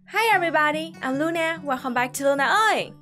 Hi everybody, I'm Luna. Welcome back to Luna ơi!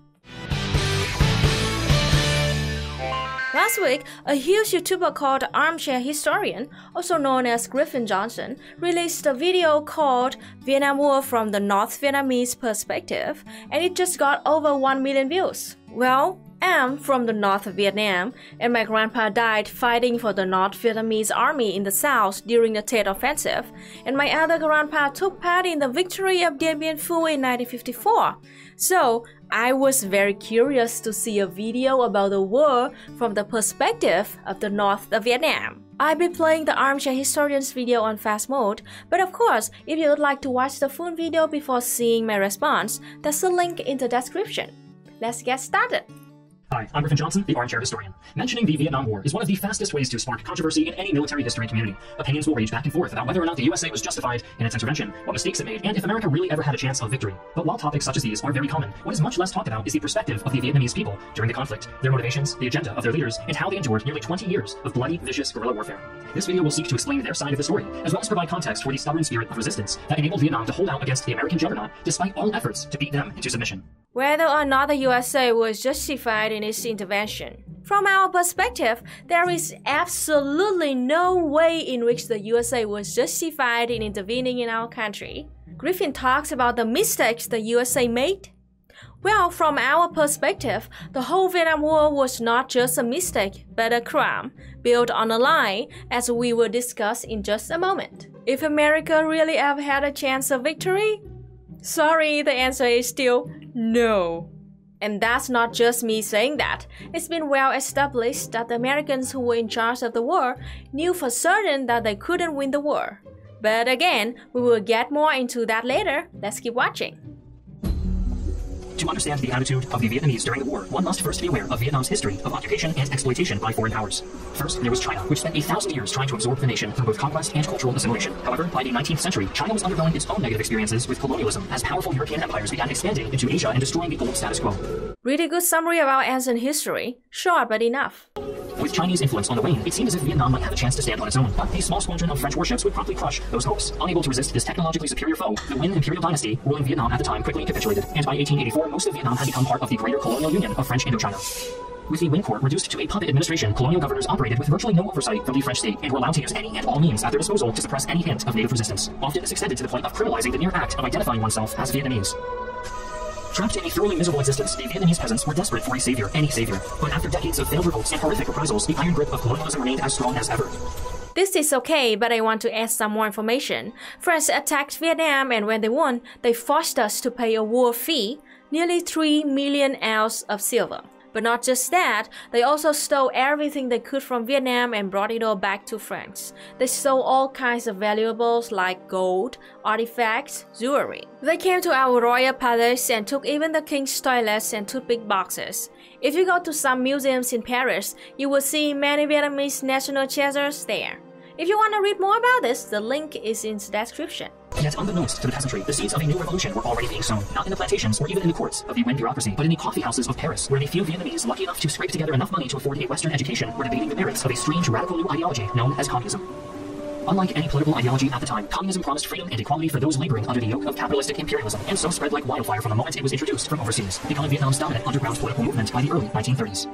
Last week, a huge YouTuber called Armchair Historian, also known as Griffin Johnson, released a video called Vietnam War from the North Vietnamese Perspective, and it just got over 1 million views. Well, I'm from the North of Vietnam, and my grandpa died fighting for the North Vietnamese army in the south during the Tet Offensive, and my other grandpa took part in the victory of Dien Bien Phu in 1954. So, I was very curious to see a video about the war from the perspective of the North of Vietnam. I'll be playing the Armchair Historian's video on fast mode, but of course, if you would like to watch the full video before seeing my response, there's a link in the description. Let's get started! Hi, I'm Griffin Johnson, the Armchair Historian. Mentioning the Vietnam War is one of the fastest ways to spark controversy in any military history community. Opinions will rage back and forth about whether or not the USA was justified in its intervention, what mistakes it made, and if America really ever had a chance of victory. But while topics such as these are very common, what is much less talked about is the perspective of the Vietnamese people during the conflict, their motivations, the agenda of their leaders, and how they endured nearly 20 years of bloody, vicious guerrilla warfare. This video will seek to explain their side of the story, as well as provide context for the stubborn spirit of resistance that enabled Vietnam to hold out against the American juggernaut despite all efforts to beat them into submission. Whether or not the USA was justified in its intervention. From our perspective, there is absolutely no way in which the USA was justified in intervening in our country. Griffin talks about the mistakes the USA made. Well, from our perspective, the whole Vietnam War was not just a mistake, but a crime, built on a lie, as we will discuss in just a moment. If America really ever had a chance of victory? Sorry, the answer is still no. And that's not just me saying that. It's been well established that the Americans who were in charge of the war knew for certain that they couldn't win the war. But again, we will get more into that later. Let's keep watching. To understand the attitude of the Vietnamese during the war, one must first be aware of Vietnam's history of occupation and exploitation by foreign powers. First, there was China, which spent 1,000 years trying to absorb the nation through both conquest and cultural assimilation. However, by the 19th century, China was undergoing its own negative experiences with colonialism as powerful European empires began expanding into Asia and destroying the old status quo. Really good summary of our ancient history. Short but enough. With Chinese influence on the wane, it seemed as if Vietnam might have a chance to stand on its own, but a small squadron of French warships would promptly crush those hopes. Unable to resist this technologically superior foe, the Nguyen imperial dynasty ruling Vietnam at the time quickly capitulated, and by 1884, most of Vietnam had become part of the greater colonial union of French Indochina. With the Nguyen court reduced to a puppet administration, colonial governors operated with virtually no oversight from the French state and were allowed to use any and all means at their disposal to suppress any hint of native resistance. Often this extended to the point of criminalizing the mere act of identifying oneself as Vietnamese. Trapped in a thoroughly miserable existence, the Vietnamese peasants were desperate for a savior, any savior. But after decades of failed revolts and horrific reprisals, the iron grip of colonialism remained as strong as ever. This is okay, but I want to add some more information. France attacked Vietnam, and when they won, they forced us to pay a war fee, nearly 3 million ounces of silver. But not just that, they also stole everything they could from Vietnam and brought it all back to France. They stole all kinds of valuables like gold, artifacts, jewelry. They came to our royal palace and took even the king's toilets and toothpick boxes. If you go to some museums in Paris, you will see many Vietnamese national treasures there. If you want to read more about this, the link is in the description. Yet unbeknownst to the peasantry, the seeds of a new revolution were already being sown, not in the plantations or even in the courts of the Nguyen bureaucracy, but in the coffee houses of Paris, where a few Vietnamese lucky enough to scrape together enough money to afford a Western education were debating the merits of a strange radical new ideology known as communism. Unlike any political ideology at the time, communism promised freedom and equality for those laboring under the yoke of capitalistic imperialism, and so spread like wildfire from the moment it was introduced from overseas, becoming Vietnam's dominant underground political movement by the early 1930s.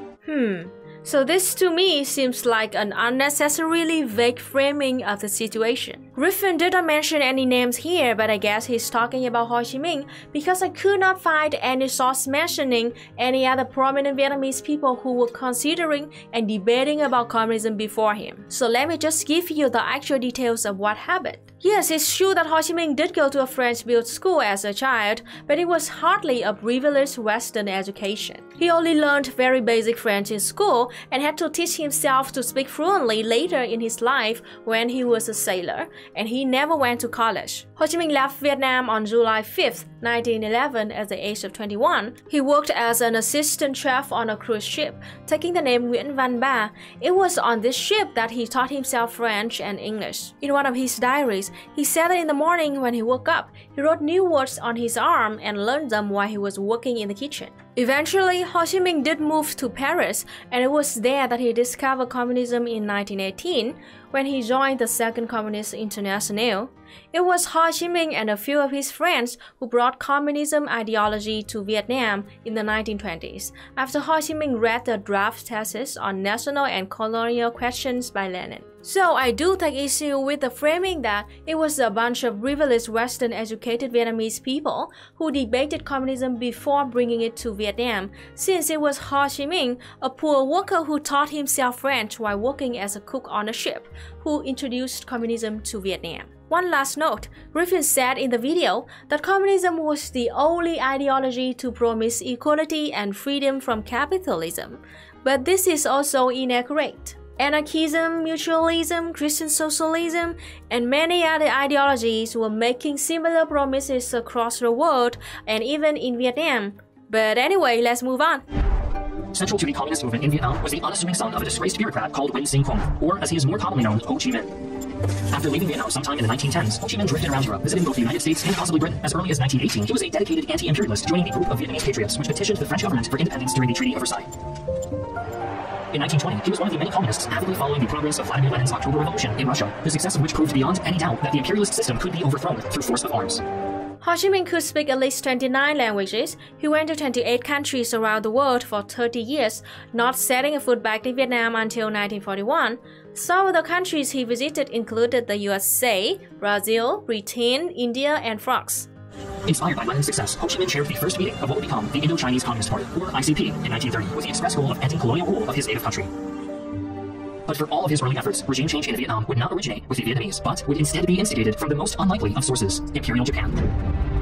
So this to me seems like an unnecessarily vague framing of the situation. Griffin didn't mention any names here, but I guess he's talking about Ho Chi Minh because I could not find any source mentioning any other prominent Vietnamese people who were considering and debating about communism before him. So let me just give you the actual details of what happened. Yes, it's true that Ho Chi Minh did go to a French-built school as a child, but it was hardly a privileged Western education. He only learned very basic French in school and had to teach himself to speak fluently later in his life when he was a sailor, and he never went to college. Ho Chi Minh left Vietnam on July 5, 1911 at the age of 21. He worked as an assistant chef on a cruise ship, taking the name Nguyễn Văn Ba. It was on this ship that he taught himself French and English. In one of his diaries, he said that in the morning when he woke up, he wrote new words on his arm and learned them while he was working in the kitchen. Eventually, Ho Chi Minh did move to Paris, and it was there that he discovered communism in 1918, when he joined the Second Communist International. It was Ho Chi Minh and a few of his friends who brought communism ideology to Vietnam in the 1920s, after Ho Chi Minh read the draft thesis on national and colonial questions by Lenin. So I do take issue with the framing that it was a bunch of privileged Western-educated Vietnamese people who debated communism before bringing it to Vietnam, since it was Ho Chi Minh, a poor worker who taught himself French while working as a cook on a ship, who introduced communism to Vietnam. One last note, Griffin said in the video that communism was the only ideology to promise equality and freedom from capitalism, but this is also inaccurate. Anarchism, mutualism, Christian socialism, and many other ideologies were making similar promises across the world and even in Vietnam. But anyway, let's move on. Central to the communist movement in Vietnam was the unassuming son of a disgraced bureaucrat called Nguyen Sinh Quong, or as he is more commonly known, Ho Chi Minh. After leaving Vietnam sometime in the 1910s, Ho Chi Minh drifted around Europe, visiting both the United States and possibly Britain. As early as 1918, he was a dedicated anti-imperialist, joining the group of Vietnamese patriots which petitioned the French government for independence during the Treaty of Versailles. In 1920, he was one of the many communists avidly following the progress of Vladimir Lenin's October Revolution in Russia, the success of which proved beyond any doubt that the imperialist system could be overthrown through force of arms. Ho Chi Minh could speak at least 29 languages. He went to 28 countries around the world for 30 years, not setting a foot back in Vietnam until 1941. Some of the countries he visited included the USA, Brazil, Britain, India, and France. Inspired by Lenin's success, Ho Chi Minh chaired the first meeting of what would become the Indo-Chinese Communist Party, or ICP, in 1930, with the express goal of ending colonial rule of his native country. But for all of his early efforts, regime change in Vietnam would not originate with the Vietnamese, but would instead be instigated from the most unlikely of sources, Imperial Japan.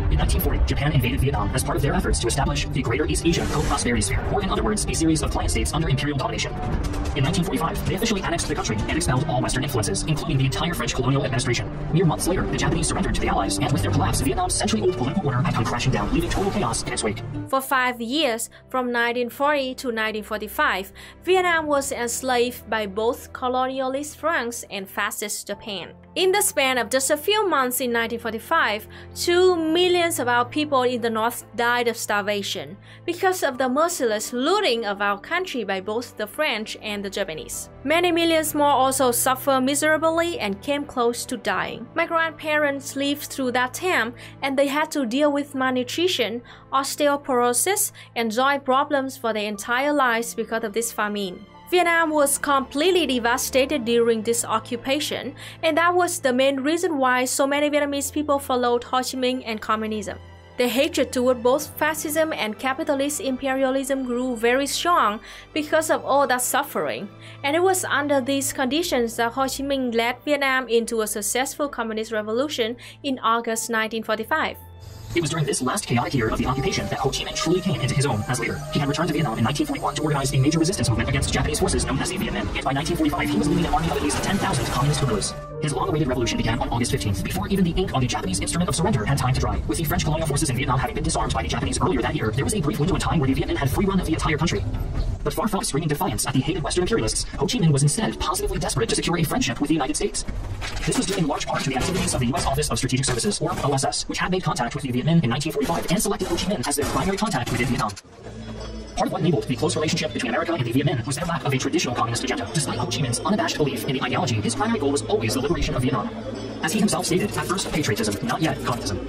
In 1940, Japan invaded Vietnam as part of their efforts to establish the Greater East Asia Co-Prosperity Sphere, or in other words, a series of client states under imperial domination. In 1945, they officially annexed the country and expelled all Western influences, including the entire French colonial administration. Mere months later, the Japanese surrendered to the Allies, and with their collapse, Vietnam's century-old political order had come crashing down, leaving total chaos in its wake. For 5 years, from 1940 to 1945, Vietnam was enslaved by both colonialist France and fascist Japan. In the span of just a few months in 1945, 2 million of our people in the north died of starvation because of the merciless looting of our country by both the French and the Japanese. Many millions more also suffered miserably and came close to dying. My grandparents lived through that time, and they had to deal with malnutrition, osteoporosis, and joint problems for their entire lives because of this famine. Vietnam was completely devastated during this occupation, and that was the main reason why so many Vietnamese people followed Ho Chi Minh and communism. The hatred toward both fascism and capitalist imperialism grew very strong because of all that suffering, and it was under these conditions that Ho Chi Minh led Vietnam into a successful communist revolution in August 1945. It was during this last chaotic year of the occupation that Ho Chi Minh truly came into his own as leader. He had returned to Vietnam in 1941 to organize a major resistance movement against Japanese forces known as the Viet Minh, and by 1945 he was leading an army of at least 10,000 communist guerrillas. His long-awaited revolution began on August 15th, before even the ink on the Japanese instrument of surrender had time to dry. With the French colonial forces in Vietnam having been disarmed by the Japanese earlier that year, there was a brief window in time where the Viet Minh had free run of the entire country. But far from screaming defiance at the hated Western imperialists, Ho Chi Minh was instead positively desperate to secure a friendship with the United States. This was due in large part to the activities of the U.S. Office of Strategic Services, or OSS, which had made contact with the Viet Minh in 1945 and selected Ho Chi Minh as their primary contact within Vietnam. Part of what enabled the close relationship between America and the Viet Minh was their lack of a traditional communist agenda. Despite Ho Chi Minh's unabashed belief in the ideology, his primary goal was always the liberation of Vietnam. As he himself stated, at first patriotism, not yet communism.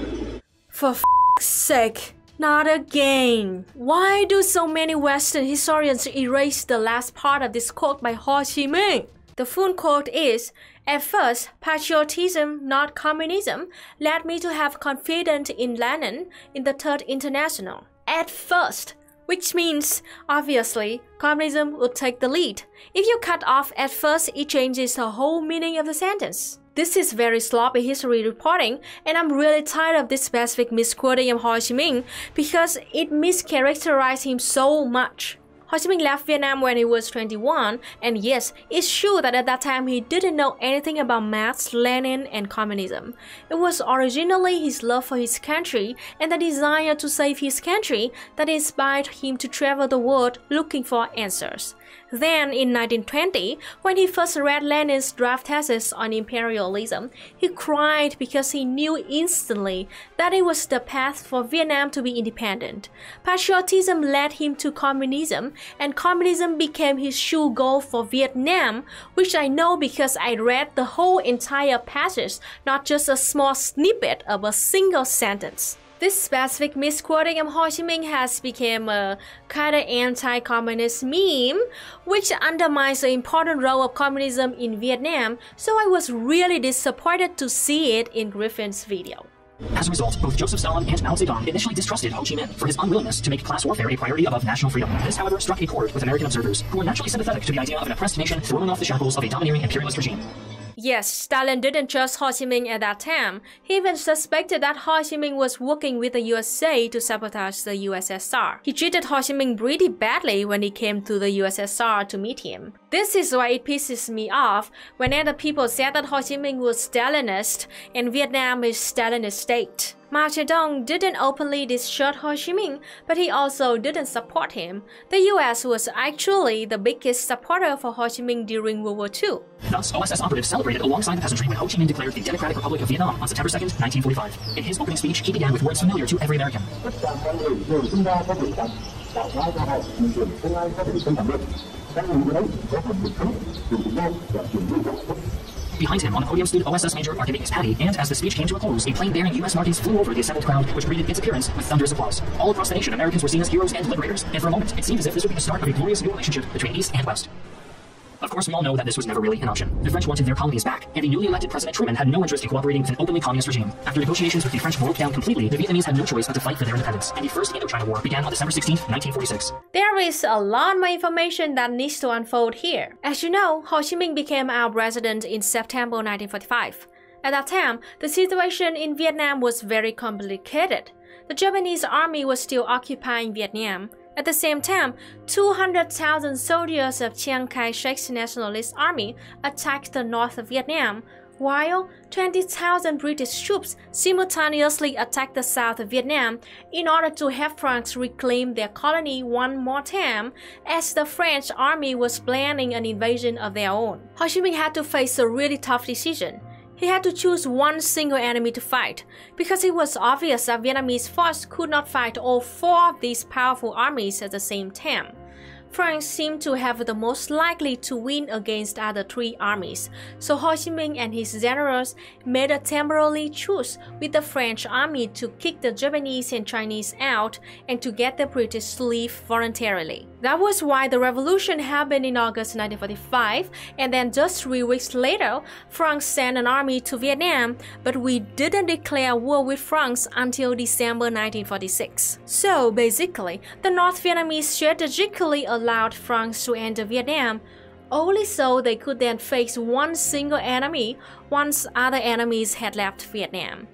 For f***'s sake, not again. Why do so many Western historians erase the last part of this quote by Ho Chi Minh? The full quote is, "At first, patriotism, not communism, led me to have confidence in Lenin in the Third International." At first, which means, obviously, communism would take the lead. If you cut off at first, it changes the whole meaning of the sentence. This is very sloppy history reporting, and I'm really tired of this specific misquoting of Ho Chi Minh because it mischaracterized him so much. Ho Chi Minh left Vietnam when he was 21, and yes, it's true that at that time he didn't know anything about Marx, Lenin, and communism. It was originally his love for his country and the desire to save his country that inspired him to travel the world looking for answers. Then, in 1920, when he first read Lenin's draft thesis on imperialism, he cried because he knew instantly that it was the path for Vietnam to be independent. Patriotism led him to communism, and communism became his true goal for Vietnam, which I know because I read the whole entire passage, not just a small snippet of a single sentence. This specific misquoting of Ho Chi Minh has become a kind of anti-communist meme, which undermines the important role of communism in Vietnam, so I was really disappointed to see it in Griffin's video. As a result, both Joseph Stalin and Mao Zedong initially distrusted Ho Chi Minh for his unwillingness to make class warfare a priority above national freedom. This, however, struck a chord with American observers, who were naturally sympathetic to the idea of an oppressed nation throwing off the shackles of a domineering imperialist regime. Yes, Stalin didn't trust Ho Chi Minh at that time. He even suspected that Ho Chi Minh was working with the USA to sabotage the USSR. He treated Ho Chi Minh pretty badly when he came to the USSR to meet him. This is why it pisses me off whenever people said that Ho Chi Minh was Stalinist and Vietnam is Stalinist state. Mao Zedong didn't openly distrust Ho Chi Minh, but he also didn't support him. The US was actually the biggest supporter for Ho Chi Minh during World War II. Thus, OSS operatives celebrated alongside the peasantry when Ho Chi Minh declared the Democratic Republic of Vietnam on September 2, 1945. In his opening speech, he began with words familiar to every American. Behind him on the podium stood OSS Major Archibald Patty, and as the speech came to a close, a plane bearing U.S. markings flew over the assembled crowd, which greeted its appearance with thunderous applause. All across the nation, Americans were seen as heroes and liberators, and for a moment, it seemed as if this would be the start of a glorious new relationship between East and West. Of course, we all know that this was never really an option. The French wanted their colonies back, and the newly elected President Truman had no interest in cooperating with an openly communist regime. After negotiations with the French broke down completely, the Vietnamese had no choice but to fight for their independence, and the First Indochina War began on December 16, 1946. There is a lot more information that needs to unfold here. As you know, Ho Chi Minh became our president in September 1945. At that time, the situation in Vietnam was very complicated. The Japanese army was still occupying Vietnam. At the same time, 200,000 soldiers of Chiang Kai-shek's nationalist army attacked the north of Vietnam, while 20,000 British troops simultaneously attacked the south of Vietnam in order to have France reclaim their colony one more time, as the French army was planning an invasion of their own. Ho Chi Minh had to face a really tough decision. He had to choose one single enemy to fight, because it was obvious that Vietnamese force could not fight all four of these powerful armies at the same time. France seemed to have the most likely to win against other three armies, so Ho Chi Minh and his generals made a temporary truce with the French army to kick the Japanese and Chinese out and to get the British to leave voluntarily. That was why the revolution happened in August 1945, and then just 3 weeks later, France sent an army to Vietnam, but we didn't declare war with France until December 1946. So basically, the North Vietnamese strategically allowed France to enter Vietnam, only so they could then face one single enemy once other enemies had left Vietnam,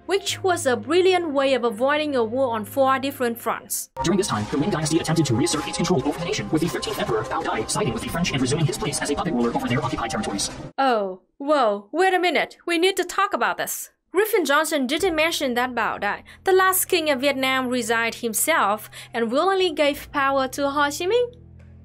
which was a brilliant way of avoiding a war on 4 different fronts. During this time, the Ming dynasty attempted to reassert its control over the nation, with the 13th emperor Bao Dai siding with the French and resuming his place as a puppet ruler over their occupied territories. Oh, whoa, wait a minute, we need to talk about this. Griffin Johnson didn't mention that Bao Dai, the last king of Vietnam, resigned himself and willingly gave power to Ho Chi Minh.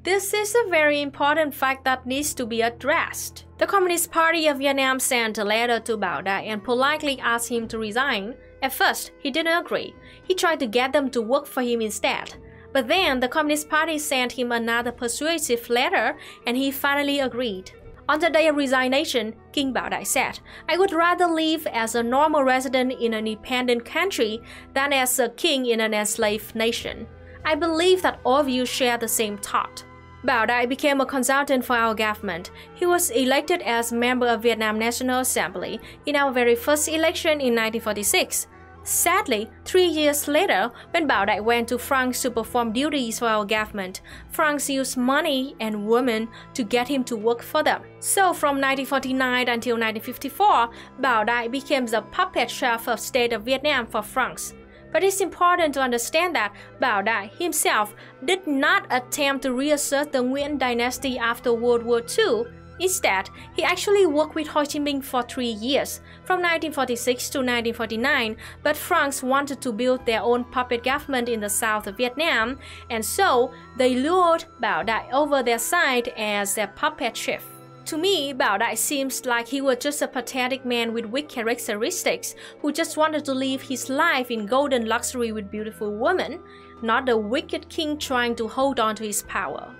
This is a very important fact that needs to be addressed. The Communist Party of Vietnam sent a letter to Bao Dai and politely asked him to resign. At first, he didn't agree. He tried to get them to work for him instead. But then the Communist Party sent him another persuasive letter and he finally agreed. On the day of resignation, King Bao Dai said, "I would rather live as a normal resident in an independent country than as a king in an enslaved nation. I believe that all of you share the same thought." Bao Dai became a consultant for our government. He was elected as member of Vietnam National Assembly in our very first election in 1946. Sadly, 3 years later, when Bao Dai went to France to perform duties for our government, France used money and women to get him to work for them. So from 1949 until 1954, Bao Dai became the puppet chef of State of Vietnam for France. But it's important to understand that Bao Dai himself did not attempt to reassert the Nguyen dynasty after World War II. Instead, he actually worked with Ho Chi Minh for 3 years, from 1946 to 1949, but France wanted to build their own puppet government in the south of Vietnam, and so they lured Bảo Đại over their side as their puppet chief. To me, Bảo Đại seems like he was just a pathetic man with weak characteristics who just wanted to live his life in golden luxury with beautiful women, not a wicked king trying to hold on to his power.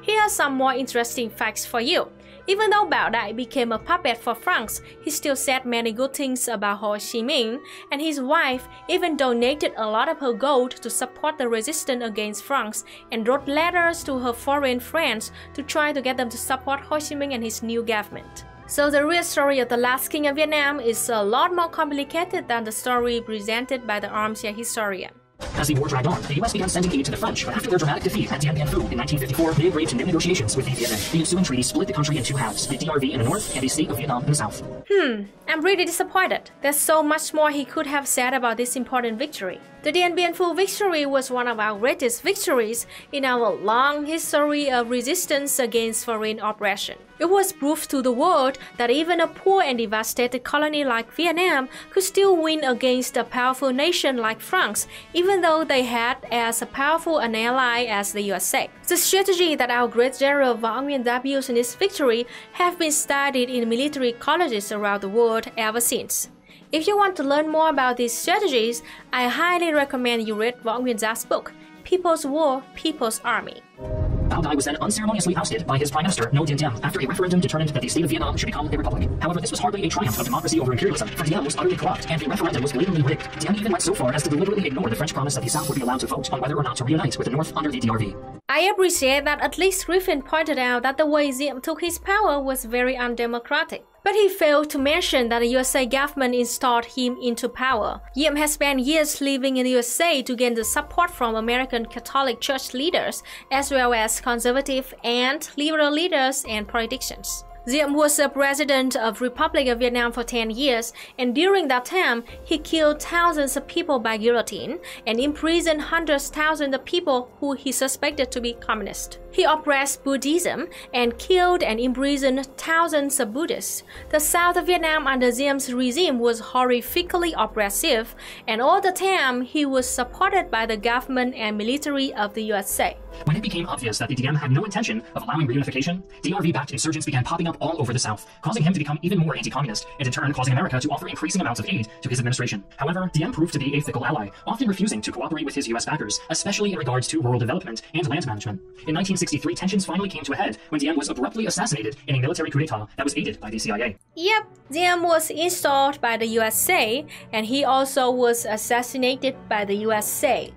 Here are some more interesting facts for you. Even though Bảo Đại became a puppet for France, he still said many good things about Ho Chi Minh, and his wife even donated a lot of her gold to support the resistance against France and wrote letters to her foreign friends to try to get them to support Ho Chi Minh and his new government. So the real story of the last king of Vietnam is a lot more complicated than the story presented by the Armchair Historian. As the war dragged on, the U.S. began sending aid to the French, but after their dramatic defeat at Dien Bien Phu in 1954, they agreed to new negotiations with the Viet Minh. The ensuing treaty split the country in two halves, the DRV in the north and the state of Vietnam in the south. I'm really disappointed. There's so much more he could have said about this important victory. The Dien Bien Phu victory was one of our greatest victories in our long history of resistance against foreign oppression. It was proof to the world that even a poor and devastated colony like Vietnam could still win against a powerful nation like France, even though they had as powerful an ally as the USA. The strategy that our great General Võ Nguyên Giáp used in this victory have been studied in military colleges around the world ever since. If you want to learn more about these strategies, I highly recommend you read Võ Nguyên Giáp book, People's War, People's Army. Bảo Đại was then unceremoniously ousted by his prime minister, Ngo Dinh Diem, after a referendum determined that the state of Vietnam should become a republic. However, this was hardly a triumph of democracy over imperialism, for Diem was utterly corrupt, and the referendum was blatantly rigged. Diem even went so far as to deliberately ignore the French promise that the South would be allowed to vote on whether or not to reunite with the North under the DRV. I appreciate that at least Griffin pointed out that the way Diem took his power was very undemocratic. But he failed to mention that the USA government installed him into power. Diem has spent years living in the USA to gain the support from American Catholic Church leaders, as well as conservative and liberal leaders and politicians. Diem was a president of Republic of Vietnam for 10 years, and during that time, he killed thousands of people by guillotine and imprisoned hundreds of thousands of people who he suspected to be communist. He oppressed Buddhism and killed and imprisoned thousands of Buddhists. The south of Vietnam under Diem's regime was horrifically oppressive, and all the time he was supported by the government and military of the USA. When it became obvious that the Diem had no intention of allowing reunification, DRV-backed insurgents began popping up all over the South, causing him to become even more anti-communist, and in turn causing America to offer increasing amounts of aid to his administration. However, Diem proved to be a fickle ally, often refusing to cooperate with his US backers, especially in regards to rural development and land management. In 1963, tensions finally came to a head when Diem was abruptly assassinated in a military coup d'etat that was aided by the CIA. Yep, Diem was installed by the USA, and he also was assassinated by the USA.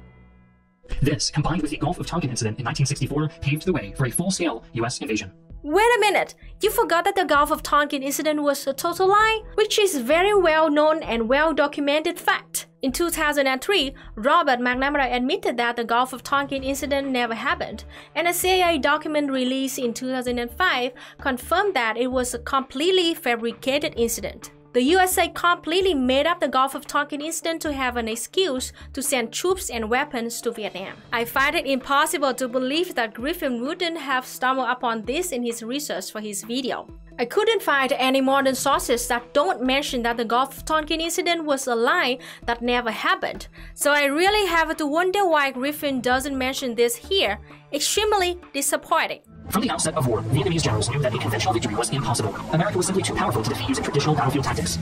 This, combined with the Gulf of Tonkin incident in 1964, paved the way for a full-scale US invasion. Wait a minute! You forgot that the Gulf of Tonkin incident was a total lie, which is very well-known and well-documented fact. In 2003, Robert McNamara admitted that the Gulf of Tonkin incident never happened, and a CIA document released in 2005 confirmed that it was a completely fabricated incident. The USA completely made up the Gulf of Tonkin incident to have an excuse to send troops and weapons to Vietnam. I find it impossible to believe that Griffin wouldn't have stumbled upon this in his research for his video. I couldn't find any modern sources that don't mention that the Gulf of Tonkin incident was a lie that never happened. So I really have to wonder why Griffin doesn't mention this here. Extremely disappointing. From the outset of war, Vietnamese generals knew that a conventional victory was impossible. America was simply too powerful to defeat using traditional battlefield tactics.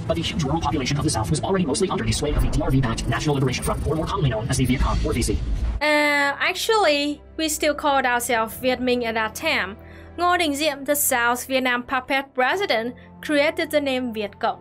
But the huge rural population of the South was already mostly under the sway of the DRV-backed National Liberation Front, or more commonly known as the Viet Cong, or VC. Actually, we still called ourselves Viet Minh at that time. Ngo Dinh Diem, the South Vietnam puppet president, created the name Viet Cong.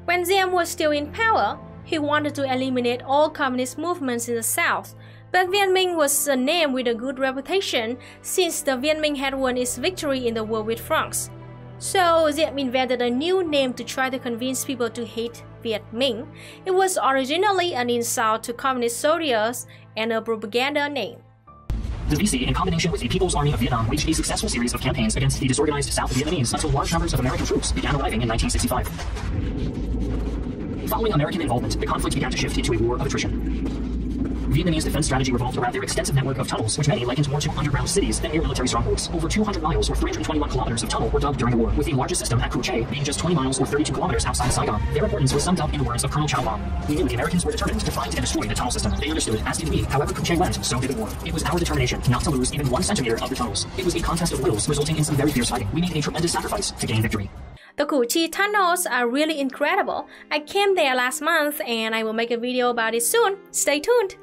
When Diem was still in power, he wanted to eliminate all communist movements in the South. But Viet Minh was a name with a good reputation since the Viet Minh had won its victory in the war with France. So Diem invented a new name to try to convince people to hate Viet Minh. It was originally an insult to communist soldiers and a propaganda name. The VC, in combination with the People's Army of Vietnam, waged a successful series of campaigns against the disorganized South Vietnamese until large numbers of American troops began arriving in 1965. Following American involvement, the conflict began to shift into a war of attrition. Vietnamese defense strategy revolved around their extensive network of tunnels, which many likened more to underground cities than near military strongholds. Over 200 miles or 321 kilometers of tunnel were dug during the war, with the largest system at Cruce being just 20 miles or 32 kilometers outside Saigon. Their importance was summed up in the words of Colonel Chow Long. "We knew the Americans were determined to find and destroy the tunnel system. They understood, as did we. However Cruce went, so did the war. It was our determination not to lose even 1 centimeter of the tunnels. It was a contest of wills, resulting in some very fierce fighting. We made a tremendous sacrifice to gain victory." The Cruce tunnels are really incredible. I came there last month and I will make a video about it soon. Stay tuned.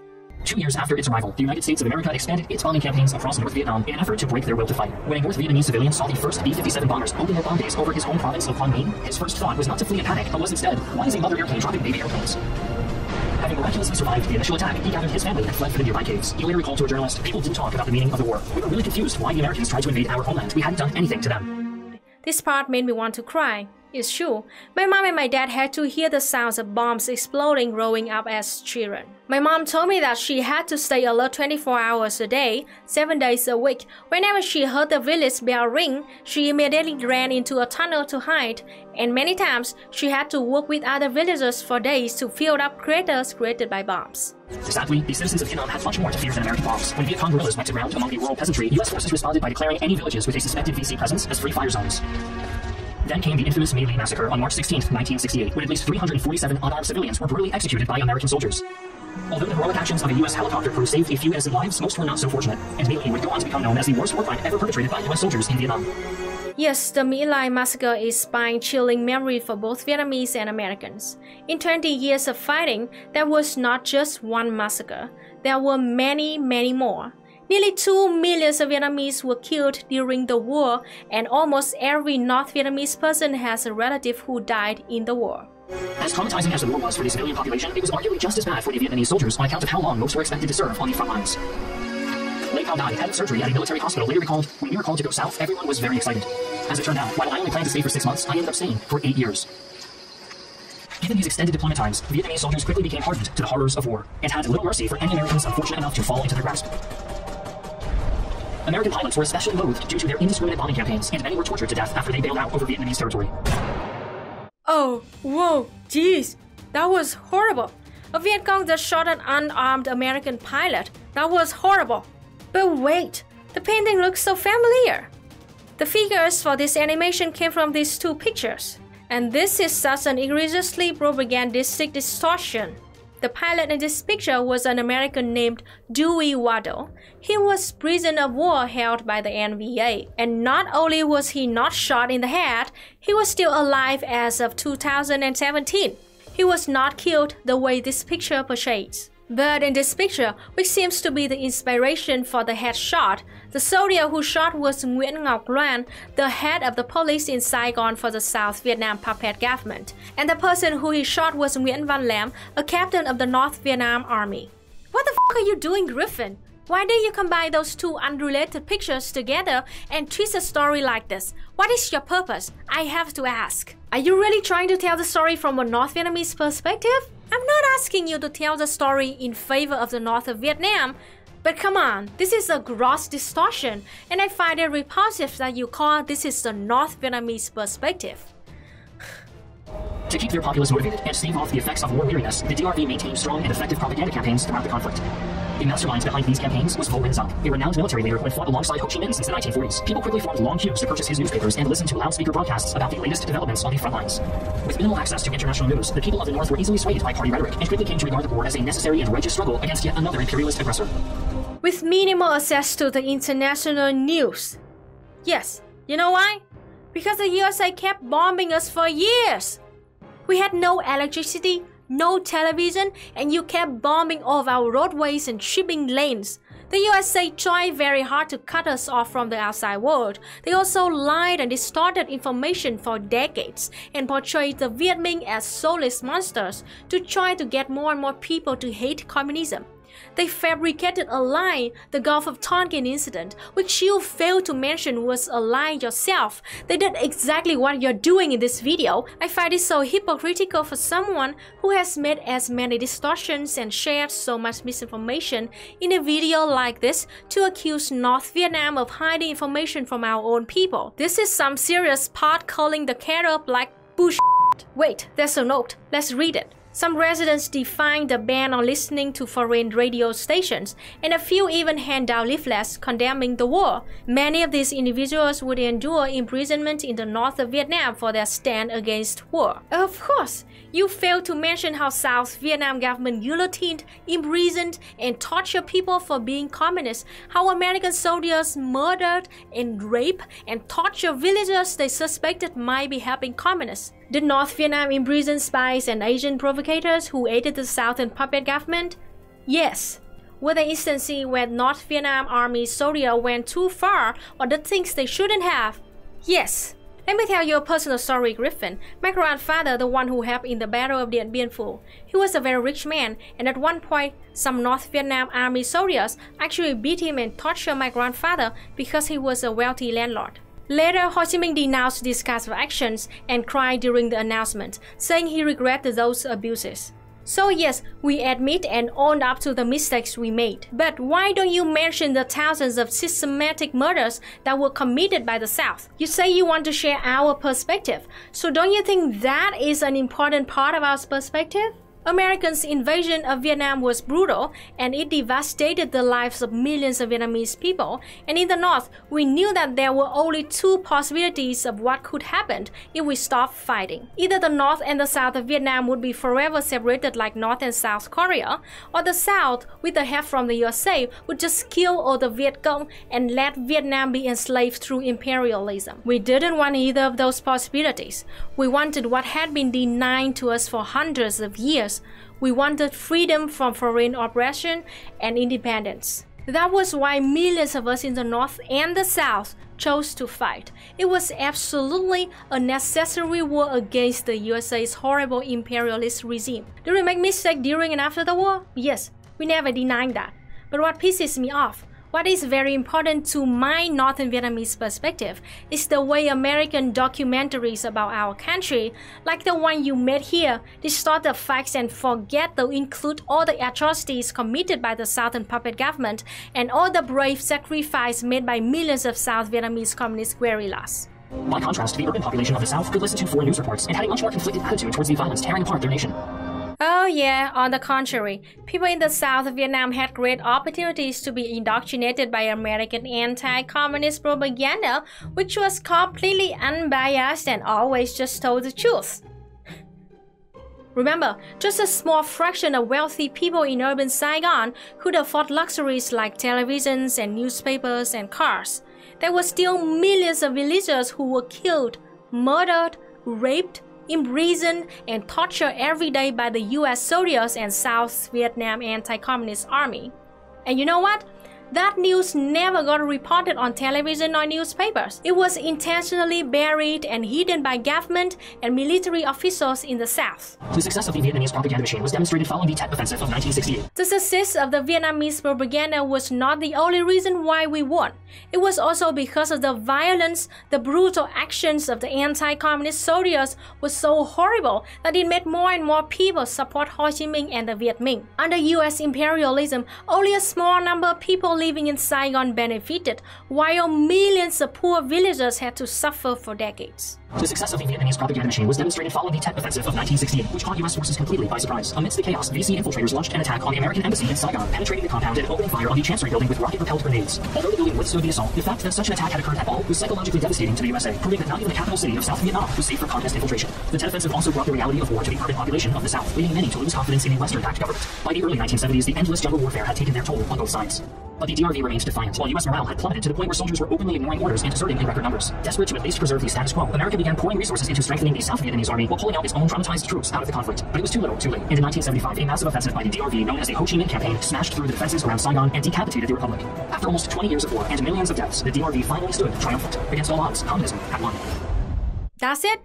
2 years after its arrival, the United States of America expanded its bombing campaigns across North Vietnam in an effort to break their will to fight. When a North Vietnamese civilian saw the first B-57 bombers open their bomb bays over his home province of Quang Minh, his first thought was not to flee in panic, but was instead, why is a mother airplane dropping baby airplanes? Having miraculously survived the initial attack, he gathered his family and fled for the nearby caves. He later recalled to a journalist, "People didn't talk about the meaning of the war. We were really confused why the Americans tried to invade our homeland. We hadn't done anything to them." This part made me want to cry. It's true. My mom and my dad had to hear the sounds of bombs exploding growing up as children. My mom told me that she had to stay alert 24 hours a day, 7 days a week. Whenever she heard the village bell ring, she immediately ran into a tunnel to hide. And many times, she had to work with other villagers for days to fill up craters created by bombs. Sadly, the citizens of Vietnam had much more to fear than American bombs. When Viet Cong guerrillas went to ground among the rural peasantry, U.S. forces responded by declaring any villages with a suspected VC presence as free fire zones. Then came the infamous May Lee Massacre on March 16, 1968, when at least 347 unarmed civilians were brutally executed by American soldiers. Although the heroic actions of a U.S. helicopter crew saved a few innocent lives, most were not so fortunate, and May Lee would go on to become known as the worst war crime ever perpetrated by U.S. soldiers in Vietnam. Yes, the My Lai massacre is spine-chilling memory for both Vietnamese and Americans. In 20 years of fighting, there was not just one massacre. There were many, many more. Nearly 2 million Vietnamese were killed during the war, and almost every North Vietnamese person has a relative who died in the war. As traumatizing as the war was for the civilian population, it was arguably just as bad for the Vietnamese soldiers on account of how long most were expected to serve on the front lines. Lê Cao Dai, head of surgery at a military hospital, later recalled, "When we were called to go south, everyone was very excited. As it turned out, while I only planned to stay for 6 months, I ended up staying for 8 years." Given these extended deployment times, Vietnamese soldiers quickly became hardened to the horrors of war, and had little mercy for any Americans unfortunate enough to fall into their grasp. American pilots were especially loathed due to their indiscriminate bombing campaigns, and many were tortured to death after they bailed out over Vietnamese territory. Oh, whoa, jeez, that was horrible. A Viet Cong that shot an unarmed American pilot. That was horrible. But wait, the painting looks so familiar. The figures for this animation came from these 2 pictures. And this is such an egregiously propagandistic distortion. The pilot in this picture was an American named Dewey Waddell. He was prisoner of war held by the NVA. And not only was he not shot in the head, he was still alive as of 2017. He was not killed the way this picture portrays. But in this picture, which seems to be the inspiration for the headshot, the soldier who shot was Nguyễn Ngọc Loan, the head of the police in Saigon for the South Vietnam puppet government. And the person who he shot was Nguyễn Văn Lam, a captain of the North Vietnam Army. What the f*** are you doing, Griffin? Why do you combine those 2 unrelated pictures together and twist a story like this? What is your purpose? I have to ask. Are you really trying to tell the story from a North Vietnamese perspective? I'm not asking you to tell the story in favor of the North of Vietnam, but come on, this is a gross distortion, and I find it repulsive that you call this is the North Vietnamese perspective. To keep their populace motivated and stave off the effects of war weariness, the DRV maintained strong and effective propaganda campaigns throughout the conflict. The masterminds behind these campaigns was Vo Nguyen Duc, a renowned military leader who had fought alongside Ho Chi Minh since the 1940s. People quickly formed long queues to purchase his newspapers and listen to loudspeaker broadcasts about the latest developments on the front lines. With minimal access to international news, the people of the North were easily swayed by party rhetoric and quickly came to regard the war as a necessary and righteous struggle against yet another imperialist aggressor. With minimal access to the international news. Yes, you know why? Because the USA kept bombing us for years. We had no electricity, no television, and you kept bombing all of our roadways and shipping lanes. The USA tried very hard to cut us off from the outside world. They also lied and distorted information for decades and portrayed the Viet Minh as soulless monsters to try to get more and more people to hate communism. They fabricated a lie, the Gulf of Tonkin incident, which you failed to mention was a lie yourself. They did exactly what you're doing in this video. I find it so hypocritical for someone who has made as many distortions and shared so much misinformation in a video like this to accuse North Vietnam of hiding information from our own people. This is some serious pot calling the cat up like bullshit. Wait, there's a note. Let's read it. Some residents defied the ban on listening to foreign radio stations, and a few even handed out leaflets condemning the war. Many of these individuals would endure imprisonment in the north of Vietnam for their stand against war. Of course, you failed to mention how South Vietnam government guillotined, imprisoned, and tortured people for being communists, how American soldiers murdered and raped and tortured villagers they suspected might be helping communists. Did North Vietnam imprison spies and Asian provocators who aided the Southern puppet government? Yes. Were there instances where North Vietnam Army soldiers went too far or did things they shouldn't have? Yes. Let me tell you a personal story, Griffin. My grandfather, the one who helped in the Battle of Điện Biên Phủ, he was a very rich man, and at one point, some North Vietnam Army soldiers actually beat him and tortured my grandfather because he was a wealthy landlord. Later, Ho Chi Minh denounced these kinds of actions and cried during the announcement, saying he regretted those abuses. So yes, we admit and own up to the mistakes we made. But why don't you mention the thousands of systematic murders that were committed by the South? You say you want to share our perspective, so don't you think that is an important part of our perspective? Americans' invasion of Vietnam was brutal, and it devastated the lives of millions of Vietnamese people. And in the North, we knew that there were only two possibilities of what could happen if we stopped fighting. Either the North and the South of Vietnam would be forever separated like North and South Korea, or the South, with the help from the USA, would just kill all the Viet Cong and let Vietnam be enslaved through imperialism. We didn't want either of those possibilities. We wanted what had been denied to us for hundreds of years. We wanted freedom from foreign oppression and independence. That was why millions of us in the North and the South chose to fight. It was absolutely a necessary war against the USA's horrible imperialist regime. Did we make mistakes during and after the war? Yes, we never denied that. But what pisses me off, what is very important to my Northern Vietnamese perspective, is the way American documentaries about our country, like the one you made here, distort the facts and forget to include all the atrocities committed by the Southern puppet government and all the brave sacrifice made by millions of South Vietnamese communist guerrillas. By contrast, the urban population of the South could listen to foreign news reports and had a much more conflicted attitude towards the violence tearing apart their nation. Oh yeah, on the contrary, people in the South of Vietnam had great opportunities to be indoctrinated by American anti-communist propaganda, which was completely unbiased and always just told the truth. Remember, just a small fraction of wealthy people in urban Saigon could afford luxuries like televisions and newspapers and cars. There were still millions of villagers who were killed, murdered, raped, imprisoned, and tortured every day by the US soldiers and South Vietnam anti-communist army. And you know what? That news never got reported on television or newspapers. It was intentionally buried and hidden by government and military officials in the South. The success of the Vietnamese propaganda machine was demonstrated following the Tet Offensive of 1968. The success of the Vietnamese propaganda was not the only reason why we won. It was also because of the violence, the brutal actions of the anti-communist soldiers was so horrible that it made more and more people support Ho Chi Minh and the Viet Minh. Under US imperialism, only a small number of people living in Saigon benefited, while millions of poor villagers had to suffer for decades. The success of the Vietnamese propaganda machine was demonstrated following the Tet Offensive of 1968, which caught U.S. forces completely by surprise. Amidst the chaos, VC infiltrators launched an attack on the American embassy in Saigon, penetrating the compound and opening fire on the Chancery building with rocket-propelled grenades. Although the building withstood the assault, the fact that such an attack had occurred at all was psychologically devastating to the USA, proving that not even the capital city of South Vietnam was safe from communist infiltration. The Tet Offensive also brought the reality of war to the urban population of the South, leading many to lose confidence in a Western-backed government. By the early 1970s, the endless jungle warfare had taken their toll on both sides. But the DRV remained defiant, while U.S. morale had plummeted to the point where soldiers were openly ignoring orders and deserting in record numbers. Desperate to at least preserve the status quo, America began pouring resources into strengthening the South Vietnamese army while pulling out its own traumatized troops out of the conflict. But it was too little, too late. And in 1975, a massive offensive by the DRV, known as the Ho Chi Minh Campaign, smashed through the defenses around Saigon and decapitated the Republic. After almost 20 years of war and millions of deaths, the DRV finally stood triumphant. Against all odds, communism had won. That's it?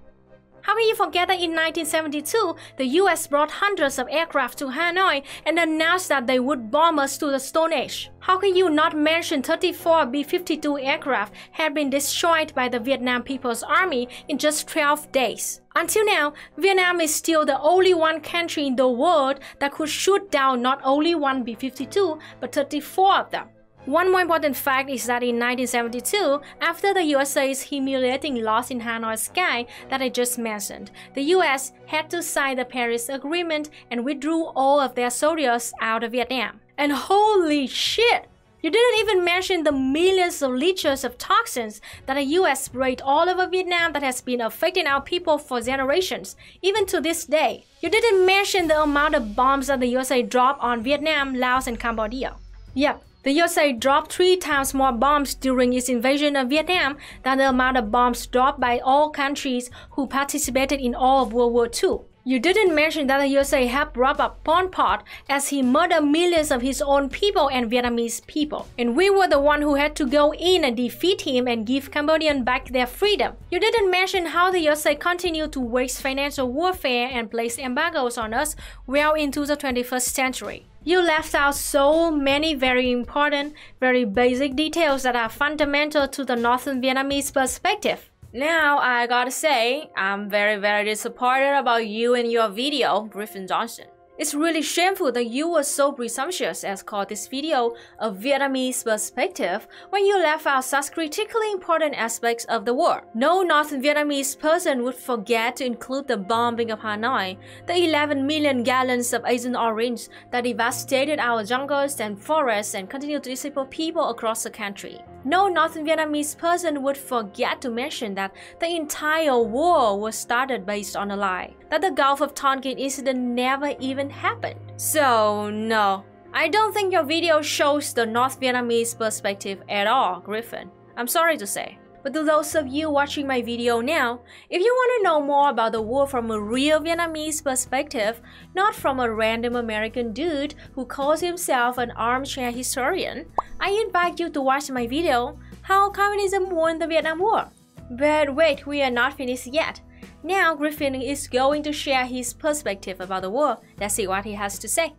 How can you forget that in 1972, the US brought hundreds of aircraft to Hanoi and announced that they would bomb us to the Stone Age? How can you not mention 34 B-52 aircraft had been destroyed by the Vietnam People's Army in just 12 days? Until now, Vietnam is still the only one country in the world that could shoot down not only one B-52, but 34 of them. One more important fact is that in 1972, after the USA's humiliating loss in Hanoi sky that I just mentioned, the US had to sign the Paris Agreement and withdrew all of their soldiers out of Vietnam. And holy shit! You didn't even mention the millions of liters of toxins that the US sprayed all over Vietnam that has been affecting our people for generations, even to this day. You didn't mention the amount of bombs that the USA dropped on Vietnam, Laos, and Cambodia. Yep, the USA dropped 3 times more bombs during its invasion of Vietnam than the amount of bombs dropped by all countries who participated in all of World War II. You didn't mention that the USA helped rob up Pol Pot as he murdered millions of his own people and Vietnamese people. And we were the one who had to go in and defeat him and give Cambodians back their freedom. You didn't mention how the USA continued to wage financial warfare and place embargoes on us well into the 21st century. You left out so many very important, very basic details that are fundamental to the Northern Vietnamese perspective. Now, I gotta say, I'm very disappointed about you and your video, Griffin Johnson. It's really shameful that you were so presumptuous as called this video a Vietnamese perspective when you left out such critically important aspects of the war. No Northern Vietnamese person would forget to include the bombing of Hanoi, the 11 million gallons of Agent Orange that devastated our jungles and forests and continued to disable people across the country. No Northern Vietnamese person would forget to mention that the entire war was started based on a lie, that the Gulf of Tonkin incident never even happened. So no, I don't think your video shows the North Vietnamese perspective at all, Griffin. I'm sorry to say. But to those of you watching my video now, if you want to know more about the war from a real Vietnamese perspective, not from a random American dude who calls himself an armchair historian, I invite you to watch my video, How Communism Won the Vietnam War. But wait, we are not finished yet. Now Griffin is going to share his perspective about the war. Let's see what he has to say.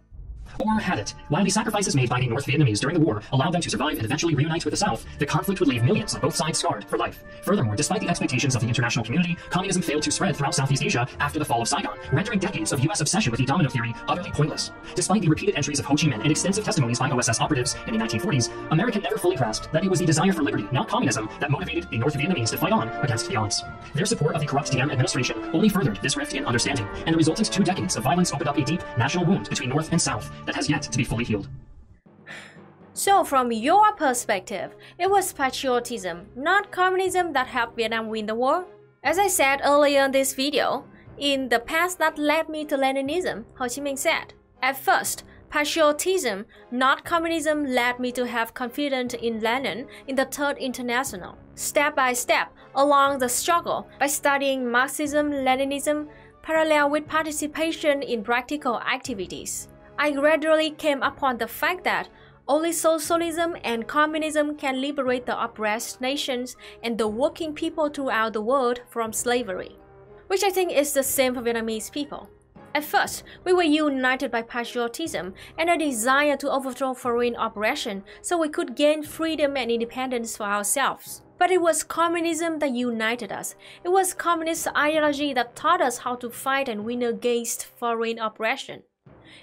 Or had it. While the sacrifices made by the North Vietnamese during the war allowed them to survive and eventually reunite with the South, the conflict would leave millions on both sides scarred for life. Furthermore, despite the expectations of the international community, communism failed to spread throughout Southeast Asia after the fall of Saigon, rendering decades of U.S. obsession with the domino theory utterly pointless. Despite the repeated entries of Ho Chi Minh and extensive testimonies by OSS operatives in the 1940s, America never fully grasped that it was the desire for liberty, not communism, that motivated the North Vietnamese to fight on against the odds. Their support of the corrupt Diem administration only furthered this rift in understanding, and the resultant 2 decades of violence opened up a deep national wound between North and South that has yet to be fully healed. So from your perspective, it was patriotism, not communism, that helped Vietnam win the war? As I said earlier in this video, in the past that led me to Leninism, Ho Chi Minh said. At first, patriotism, not communism, led me to have confidence in Lenin in the Third International. Step by step, along the struggle, by studying Marxism, Leninism, parallel with participation in practical activities, I gradually came upon the fact that only socialism and communism can liberate the oppressed nations and the working people throughout the world from slavery, which I think is the same for Vietnamese people. At first, we were united by patriotism and a desire to overthrow foreign oppression so we could gain freedom and independence for ourselves. But it was communism that united us. It was communist ideology that taught us how to fight and win against foreign oppression.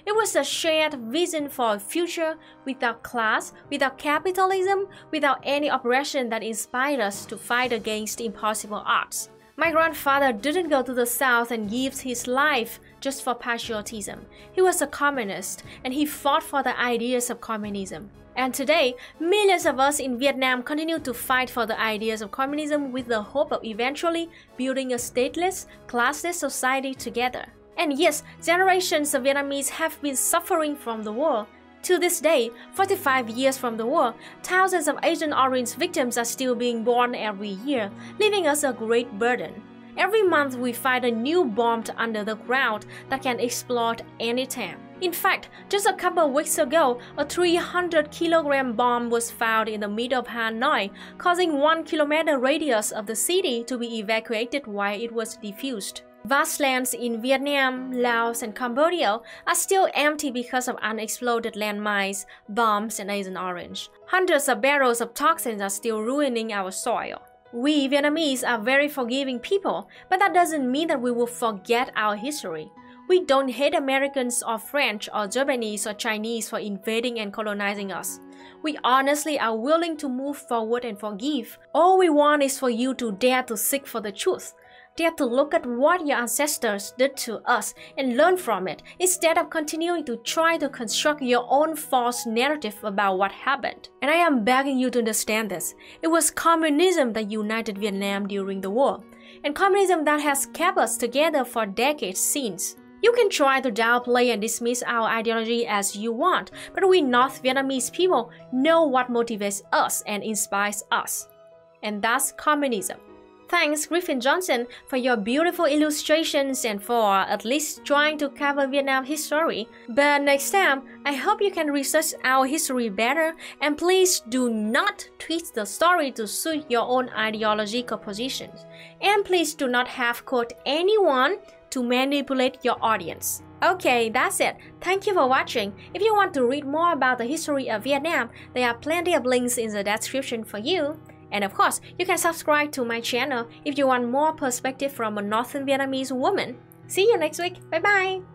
It was a shared vision for a future without class, without capitalism, without any oppression that inspired us to fight against impossible odds. My grandfather didn't go to the South and give his life just for patriotism. He was a communist and he fought for the ideas of communism. And today, millions of us in Vietnam continue to fight for the ideas of communism with the hope of eventually building a stateless, classless society together. And yes, generations of Vietnamese have been suffering from the war. To this day, 45 years from the war, thousands of Agent Orange victims are still being born every year, leaving us a great burden. Every month we find a new bomb under the ground that can explode anytime. In fact, just a couple of weeks ago, a 300-kilogram bomb was found in the middle of Hanoi, causing 1 kilometer radius of the city to be evacuated while it was defused. Vast lands in Vietnam, Laos, and Cambodia are still empty because of unexploded landmines, bombs, and Agent Orange. Hundreds of barrels of toxins are still ruining our soil. We Vietnamese are very forgiving people, but that doesn't mean that we will forget our history. We don't hate Americans or French or Japanese or Chinese for invading and colonizing us. We honestly are willing to move forward and forgive. All we want is for you to dare to seek for the truth. Dare to look at what your ancestors did to us and learn from it, instead of continuing to try to construct your own false narrative about what happened. And I am begging you to understand this. It was communism that united Vietnam during the war, and communism that has kept us together for decades since. You can try to downplay and dismiss our ideology as you want, but we North Vietnamese people know what motivates us and inspires us. And that's communism. Thanks, Griffin Johnson, for your beautiful illustrations and for at least trying to cover Vietnam history. But next time, I hope you can research our history better, and please do not twist the story to suit your own ideological positions. And please do not half quote anyone to manipulate your audience. Okay, that's it. Thank you for watching. If you want to read more about the history of Vietnam, there are plenty of links in the description for you. And of course, you can subscribe to my channel if you want more perspective from a Northern Vietnamese woman. See you next week. Bye bye!